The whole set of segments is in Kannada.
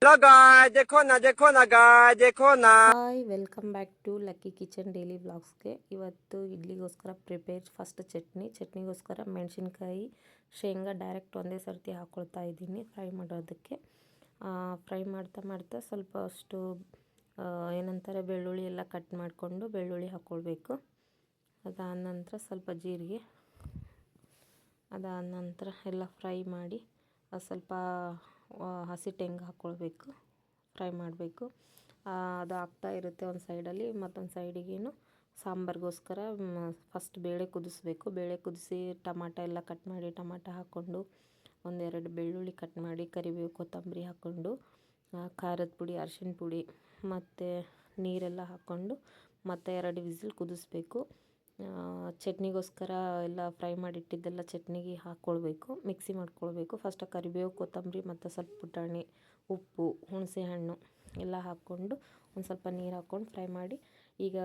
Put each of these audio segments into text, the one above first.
हेलो गाइस, देखो ना गाइस, देखो ना। Hi welcome back to Lucky Kitchen daily ವ್ಲಾಗ್ಸ್ಗೆ. ಇವತ್ತು ಇಡ್ಲಿಗೋಸ್ಕರ ಫಸ್ಟ್ ಚಟ್ನಿಗೋಸ್ಕರ ಮೆಣಸಿನ್ಕಾಯಿ ಶೇಂಗಾ ಡೈರೆಕ್ಟ್ ಒಂದೇ ಸರ್ತಿ ಹಾಕ್ಕೊಳ್ತಾ ಇದ್ದೀನಿ ಫ್ರೈ ಮಾಡೋದಕ್ಕೆ. ಫ್ರೈ ಮಾಡ್ತಾ ಮಾಡ್ತಾ ಸ್ವಲ್ಪ ಅಷ್ಟು ಏನಂತಾರೆ ಬೆಳ್ಳುಳ್ಳಿ ಎಲ್ಲ ಕಟ್ ಮಾಡಿಕೊಂಡು ಬೆಳ್ಳುಳ್ಳಿ ಹಾಕ್ಕೊಳ್ಬೇಕು. ಅದಾದ ನಂತರ ಸ್ವಲ್ಪ ಜೀರಿಗೆ, ಅದಾದ ನಂತರ ಎಲ್ಲ ಫ್ರೈ ಮಾಡಿ ಸ್ವಲ್ಪ ಹಸಿ ತೆಂಗು ಹಾಕ್ಕೊಳ್ಬೇಕು, ಫ್ರೈ ಮಾಡಬೇಕು. ಅದು ಆಗ್ತಾ ಇರುತ್ತೆ ಒಂದು ಸೈಡಲ್ಲಿ. ಮತ್ತೊಂದು ಸೈಡಿಗೇನು ಸಾಂಬಾರಿಗೋಸ್ಕರ ಫಸ್ಟ್ ಬೇಳೆ ಕುದಿಸ್ಬೇಕು. ಬೇಳೆ ಕುದಿಸಿ ಟಮಾಟ ಎಲ್ಲ ಕಟ್ ಮಾಡಿ ಟಮಾಟ ಹಾಕ್ಕೊಂಡು ಒಂದೆರಡು ಬೆಳ್ಳುಳ್ಳಿ ಕಟ್ ಮಾಡಿ ಕರಿಬೇವು ಕೊತ್ತಂಬರಿ ಹಾಕ್ಕೊಂಡು ಖಾರದ ಪುಡಿ ಅರಿಶಿಣ ಪುಡಿ ಮತ್ತು ನೀರೆಲ್ಲ ಹಾಕ್ಕೊಂಡು ಮತ್ತೆ 2 ವಿಸಿಲ್ ಕುದಿಸ್ಬೇಕು. ಚಟ್ನಿಗೋಸ್ಕರ ಎಲ್ಲ ಫ್ರೈ ಮಾಡಿಟ್ಟಿದ್ದೆಲ್ಲ ಚಟ್ನಿಗೆ ಹಾಕ್ಕೊಳ್ಬೇಕು, ಮಿಕ್ಸಿ ಮಾಡ್ಕೊಳ್ಬೇಕು. ಫಸ್ಟ್ ಕರಿಬೇವು ಕೊತ್ತಂಬರಿ ಮತ್ತು ಸ್ವಲ್ಪ ಪುಟಾಣಿ, ಉಪ್ಪು, ಹುಣಸೆ ಹಣ್ಣು ಎಲ್ಲ ಹಾಕ್ಕೊಂಡು ಒಂದು ಸ್ವಲ್ಪ ನೀರು ಹಾಕ್ಕೊಂಡು ಫ್ರೈ ಮಾಡಿ. ಈಗ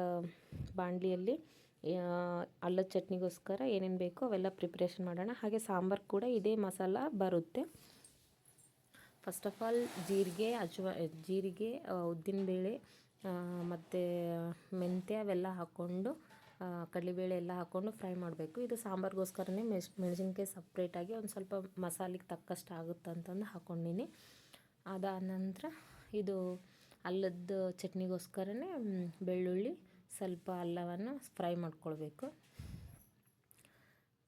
ಬಾಣಲಿಯಲ್ಲಿ ಅಲ್ಲದ ಚಟ್ನಿಗೋಸ್ಕರ ಏನೇನು ಬೇಕೋ ಅವೆಲ್ಲ ಪ್ರಿಪ್ರೇಷನ್ ಮಾಡೋಣ. ಹಾಗೆ ಸಾಂಬಾರು ಕೂಡ ಇದೇ ಮಸಾಲ ಬರುತ್ತೆ. ಫಸ್ಟ್ ಆಫ್ ಆಲ್ ಜೀರಿಗೆ ಉದ್ದಿನಬೇಳೆ ಮತ್ತು ಮೆಂತ್ಯ ಅವೆಲ್ಲ ಹಾಕ್ಕೊಂಡು ಕಡಲೆಬೇಳೆ ಎಲ್ಲ ಹಾಕ್ಕೊಂಡು ಫ್ರೈ ಮಾಡಬೇಕು. ಇದು ಸಾಂಬಾರಿಗೋಸ್ಕರನೇ ಮೆಣಸಿನ್ಕಾಯಿ ಸಪ್ರೇಟಾಗಿ ಒಂದು ಸ್ವಲ್ಪ ಮಸಾಲೆಗೆ ತಕ್ಕಷ್ಟು ಆಗುತ್ತೆ ಅಂತಂದು ಹಾಕ್ಕೊಂಡಿನಿ. ಅದಾದ ನಂತರ ಇದು ಅಲ್ಲದ ಚಟ್ನಿಗೋಸ್ಕರನೇ ಬೆಳ್ಳುಳ್ಳಿ ಸ್ವಲ್ಪ ಅಲ್ಲವನ್ನು ಫ್ರೈ ಮಾಡ್ಕೊಳ್ಬೇಕು.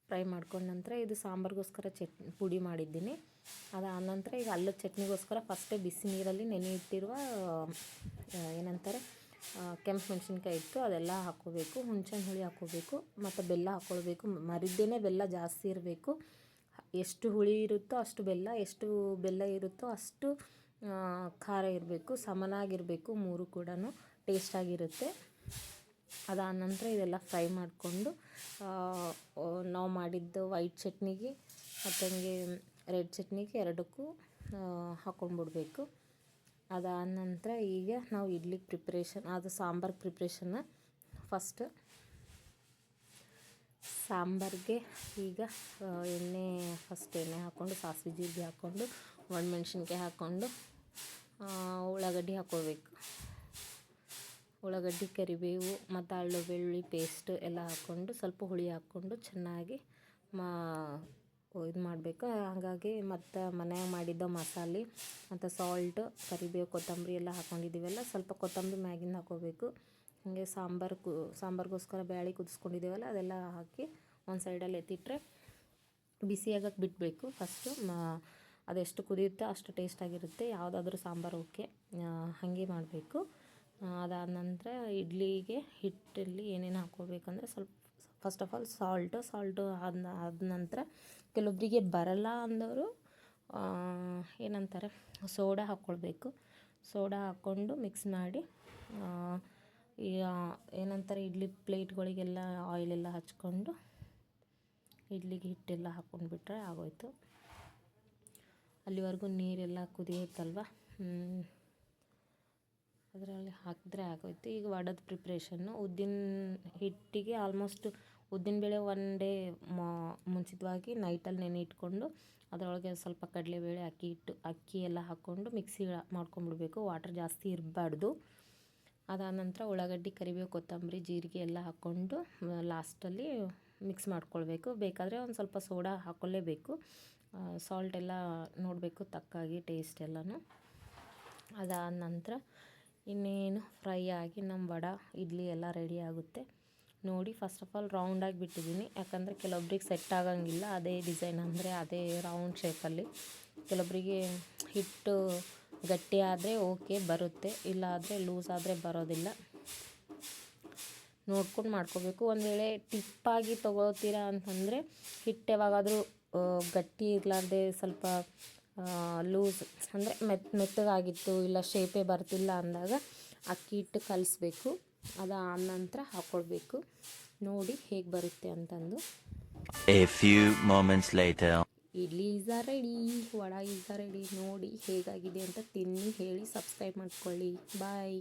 ಫ್ರೈ ಮಾಡ್ಕೊಂಡ ನಂತರ ಇದು ಸಾಂಬಾರಿಗೋಸ್ಕರ ಪುಡಿ ಮಾಡಿದ್ದೀನಿ. ಅದಾದ ನಂತರ ಈಗ ಅಲ್ಲದ ಚಟ್ನಿಗೋಸ್ಕರ ಫಸ್ಟೇ ಬಿಸಿ ನೀರಲ್ಲಿ ನೆನೆಯಿಟ್ಟಿರುವ ಏನಂತಾರೆ ಕೆಂಪು ಮೆಣಸಿನ್ಕಾಯಿ ಇತ್ತು, ಅದೆಲ್ಲ ಹಾಕ್ಕೋಬೇಕು. ಹುಣಸೆ ಹುಳಿ ಹಾಕ್ಕೋಬೇಕು ಮತ್ತು ಬೆಲ್ಲ ಹಾಕ್ಕೊಳ್ಬೇಕು. ಮರಿದ್ದೇನೆ ಬೆಲ್ಲ ಜಾಸ್ತಿ ಇರಬೇಕು. ಎಷ್ಟು ಹುಳಿ ಇರುತ್ತೋ ಅಷ್ಟು ಬೆಲ್ಲ, ಎಷ್ಟು ಬೆಲ್ಲ ಇರುತ್ತೋ ಅಷ್ಟು ಖಾರ ಇರಬೇಕು, ಸಮನಾಗಿರಬೇಕು. 3 ಕೂಡ ಟೇಸ್ಟಾಗಿರುತ್ತೆ. ಅದಾದ ನಂತರ ಇದೆಲ್ಲ ಫ್ರೈ ಮಾಡಿಕೊಂಡು ನಾವು ಮಾಡಿದ್ದು ವೈಟ್ ಚಟ್ನಿಗೆ ಮತ್ತು ಹಂಗೆ ರೆಡ್ ಚಟ್ನಿಗೆ ಎರಡಕ್ಕೂ ಹಾಕ್ಕೊಂಡ್ಬಿಡ್ಬೇಕು. ಅದಾದ ನಂತರ ಈಗ ನಾವು ಇಡ್ಲಿಗೆ ಅದು ಸಾಂಬಾರು ಪ್ರಿಪ್ರೇಷನ್ನ ಫಸ್ಟ್ ಸಾಂಬಾರಿಗೆ ಈಗ ಫಸ್ಟ್ ಎಣ್ಣೆ ಹಾಕ್ಕೊಂಡು ಸಾಸಿವೆ ಜೀರಿಗೆ ಹಾಕ್ಕೊಂಡು ಒಣಮೆಣ್ಸಿನ್ಕಾಯಿ ಹಾಕ್ಕೊಂಡು ಉಳ್ಳಾಗಡ್ಡಿ ಹಾಕ್ಕೊಳ್ಬೇಕು. ಉಳ್ಳಾಗಡ್ಡಿ ಕರಿಬೇವು ಮತ್ತು ಅಳ್ಳು ಬೆಳ್ಳುಳ್ಳಿ ಪೇಸ್ಟ್ ಎಲ್ಲ ಹಾಕ್ಕೊಂಡು ಸ್ವಲ್ಪ ಹುಳಿ ಹಾಕ್ಕೊಂಡು ಚೆನ್ನಾಗಿ ಇದು ಮಾಡಬೇಕು. ಹಾಗಾಗಿ ಮತ್ತು ಮನೆಯಾಗ ಮಾಡಿದ್ದ ಮಸಾಲೆ ಮತ್ತು ಸಾಲ್ಟ್ ಕರಿಬೇವು ಕೊತ್ತಂಬರಿ ಎಲ್ಲ ಹಾಕ್ಕೊಂಡಿದ್ದೀವಲ್ಲ, ಸ್ವಲ್ಪ ಕೊತ್ತಂಬರಿ ಮ್ಯಾಗಿಂದ ಹಾಕ್ಕೋಬೇಕು. ಹಾಗೆ ಸಾಂಬಾರಿಗೋಸ್ಕರ ಬೇಳೆ ಕುದಿಸ್ಕೊಂಡಿದ್ದೀವಲ್ಲ ಅದೆಲ್ಲ ಹಾಕಿ ಒಂದು ಸೈಡಲ್ಲಿ ಎತ್ತಿಟ್ರೆ ಬಿಸಿಯಾಗಕ್ಕೆ ಬಿಡಬೇಕು. ಫಸ್ಟು ಅದೆಷ್ಟು ಕುದಿಯುತ್ತೆ ಅಷ್ಟು ಟೇಸ್ಟಾಗಿರುತ್ತೆ ಯಾವುದಾದ್ರೂ ಸಾಂಬಾರು. ಓಕೆ, ಹಾಗೆ ಮಾಡಬೇಕು. ಅದಾದ ನಂತರ ಇಡ್ಲಿಗೆ ಹಿಟ್ಟಲ್ಲಿ ಏನೇನು ಹಾಕ್ಕೋಬೇಕಂದ್ರೆ ಸ್ವಲ್ಪ ಫಸ್ಟ್ ಆಫ್ ಆಲ್ ಸಾಲ್ಟು ಆದ ನಂತರ ಕೆಲವೊಬ್ಬರಿಗೆ ಬರಲ್ಲ ಅಂದವರು ಏನಂತಾರೆ ಸೋಡಾ ಹಾಕ್ಕೊಳ್ಬೇಕು. ಸೋಡಾ ಹಾಕ್ಕೊಂಡು ಮಿಕ್ಸ್ ಮಾಡಿ ಈಗ ಏನಂತಾರೆ ಇಡ್ಲಿ ಪ್ಲೇಟ್ಗಳಿಗೆಲ್ಲ ಆಯಿಲೆಲ್ಲ ಹಚ್ಕೊಂಡು ಇಡ್ಲಿಗೆ ಹಿಟ್ಟೆಲ್ಲ ಹಾಕ್ಕೊಂಡ್ಬಿಟ್ರೆ ಆಗೋಯ್ತು. ಅಲ್ಲಿವರೆಗೂ ನೀರೆಲ್ಲ ಕುದಿಯುತ್ತಲ್ವ, ಅದರಲ್ಲಿ ಹಾಕಿದ್ರೆ ಆಗೋಯ್ತು. ಈಗ ವಡದ ಪ್ರಿಪ್ರೇಷನ್ನು ಉದ್ದಿನ ಹಿಟ್ಟಿಗೆ ಆಲ್ಮೋಸ್ಟ್ ಉದ್ದಿನಬೇಳೆ ಒನ್ ಡೇ ಮುಂಚಿತವಾಗಿ ನೈಟಲ್ಲಿ ನೆನೆ ಇಟ್ಕೊಂಡು ಅದರೊಳಗೆ ಸ್ವಲ್ಪ ಕಡಲೆಬೇಳೆ ಅಕ್ಕಿ ಎಲ್ಲ ಹಾಕ್ಕೊಂಡು ಮಿಕ್ಸಿ ಮಾಡ್ಕೊಂಡ್ಬಿಡ್ಬೇಕು. ವಾಟರ್ ಜಾಸ್ತಿ ಇರಬಾರ್ದು. ಅದಾದ ನಂತರ ಉಳ್ಳಾಗಡ್ಡಿ ಕರಿಬೇವು ಕೊತ್ತಂಬರಿ ಜೀರಿಗೆ ಎಲ್ಲ ಹಾಕ್ಕೊಂಡು ಲಾಸ್ಟಲ್ಲಿ ಮಿಕ್ಸ್ ಮಾಡ್ಕೊಳ್ಬೇಕು. ಬೇಕಾದರೆ ಒಂದು ಸ್ವಲ್ಪ ಸೋಡಾ ಹಾಕ್ಕೊಳ್ಳೇಬೇಕು. ಸಾಲ್ಟ್ ಎಲ್ಲ ನೋಡಬೇಕು ತಕ್ಕಾಗಿ ಟೇಸ್ಟ್ ಎಲ್ಲನೂ. ಅದಾದ ನಂತರ ಇನ್ನೇನು ಫ್ರೈ ಆಗಿ ನಮ್ಮ ವಡೆ ಇಡ್ಲಿ ಎಲ್ಲ ರೆಡಿ ಆಗುತ್ತೆ. ನೋಡಿ ಫಸ್ಟ್ ಆಫ್ ಆಲ್ ರೌಂಡಾಗಿ ಬಿಟ್ಟಿದ್ದೀನಿ, ಯಾಕಂದರೆ ಕೆಲವೊಬ್ರಿಗೆ ಸೆಟ್ ಆಗೋಂಗಿಲ್ಲ ಅದೇ ಡಿಸೈನ್, ಅಂದರೆ ಅದೇ ರೌಂಡ್ ಶೇಪಲ್ಲಿ. ಕೆಲವೊಬ್ಬರಿಗೆ ಹಿಟ್ಟು ಗಟ್ಟಿ ಆದರೆ ಓಕೆ ಬರುತ್ತೆ, ಇಲ್ಲ ಆದರೆ ಲೂಸ್ ಆದರೆ ಬರೋದಿಲ್ಲ. ನೋಡ್ಕೊಂಡು ಮಾಡ್ಕೋಬೇಕು. ಒಂದು ವೇಳೆ ಟಿಪ್ಪಾಗಿ ತೊಗೋತೀರಾ ಅಂತಂದರೆ ಹಿಟ್ಟು ಯಾವಾಗಾದರೂ ಗಟ್ಟಿ ಇರಲಾರ್ದೆ ಸ್ವಲ್ಪ ಲೂಸ್ ಅಂದರೆ ಮೆತ್ತಗಾಗಿತ್ತು, ಇಲ್ಲ ಶೇಪೇ ಬರ್ತಿಲ್ಲ ಅಂದಾಗ ಅಕ್ಕಿ ಹಿಟ್ಟು ಕಲಿಸ್ಬೇಕು. ಅದಾದ ನಂತರ ಹಾಕ್ಕೊಳ್ಬೇಕು. ನೋಡಿ ಹೇಗೆ ಬರುತ್ತೆ ಅಂತಂದು. A few moments later. Idli is ready, vada is ready. ನೋಡಿ ಹೇಗಾಗಿದೆ ಅಂತ ತಿನ್ನಿ ಹೇಳಿ ಸಬ್ಸ್ಕ್ರೈಬ್ ಮಾಡ್ಕೊಳ್ಳಿ. ಬಾಯ್.